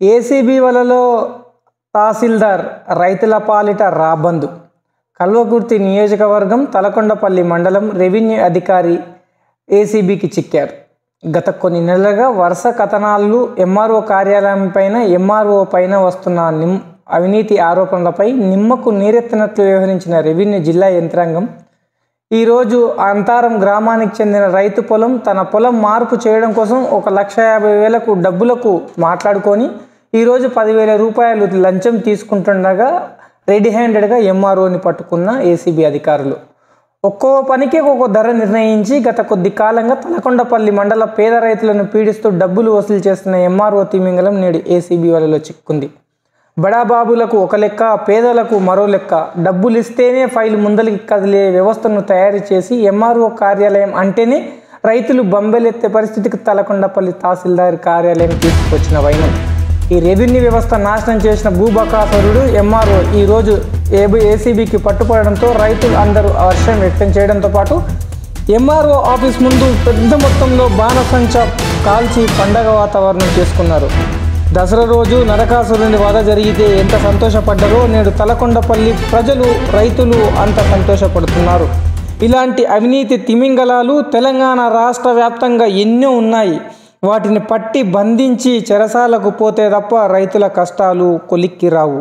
ACB వలలో తహసీల్దార్ రైతుల పాలిట రాబందు. కల్వకుర్తి నియోజకవర్గం తలకొండపల్లి మండలం రెవెన్యూ అధికారి ఏసీబీకి చిక్కారు. గత కొన్ని నెలలుగా వరుస కథనాలు ఎంఆర్ఓ కార్యాలయంపైన ఎంఆర్ఓ పైన వస్తున్న అవినీతి ఆరోపణలపై నిమ్మకు నీరెత్తినట్లు వ్యవహరించిన రెవెన్యూ జిల్లా యంత్రాంగం ఈరోజు అంతారం గ్రామానికి చెందిన రైతు పొలం తన పొలం మార్పు చేయడం కోసం 1,50,000 డబ్బులకు మాట్లాడుకొని ఈరోజు 10,000 రూపాయలు లంచం తీసుకుంటుండగా రెడీ హ్యాండెడ్గా ఎంఆర్ఓని పట్టుకున్న ఏసీబీ అధికారులు ఒక్కో పనికి ఒక్కో ధర నిర్ణయించి గత కొద్ది కాలంగా తలకొండపల్లి మండల పేద రైతులను పీడిస్తూ డబ్బులు వసూలు చేస్తున్న ఎంఆర్ఓ తిమింగలం నేడు ఏసీబీ వలలో చిక్కుంది. బడాబాబులకు ఒక లెక్క, పేదలకు మరో లెక్క. డబ్బులు ఇస్తేనే ఫైల్ ముందలికి కదిలే వ్యవస్థను తయారు చేసి ఎంఆర్ఓ కార్యాలయం అంటేనే రైతులు బొంబెలెత్తే పరిస్థితికి తలకొండపల్లి తహసీల్దార్ కార్యాలయం తీసుకొచ్చిన వైనం. ఈ రెవెన్యూ వ్యవస్థ నాశనం చేసిన భూబకాసురుడు ఎంఆర్ఓ ఈరోజు ఏసీబీకి పట్టుపడడంతో రైతులు అందరూ హర్షం వ్యక్తం చేయడంతో పాటు ఎంఆర్ఓ ఆఫీస్ ముందు పెద్ద మొత్తంలో బాణసంచా కాల్చి పండగ వాతావరణం చేసుకున్నారు. దసరా రోజు నరకాసురుని వధ జరిగితే ఎంత సంతోషపడ్డారో నేడు తలకొండపల్లి ప్రజలు రైతులు అంత సంతోషపడుతున్నారు. ఇలాంటి అవినీతి తిమింగలాలు తెలంగాణ రాష్ట్ర వ్యాప్తంగా ఎన్నో ఉన్నాయి. వాటిని పట్టి బంధించి చెరసాలకు పోతే తప్ప రైతుల కష్టాలు కొలిక్కి రావు.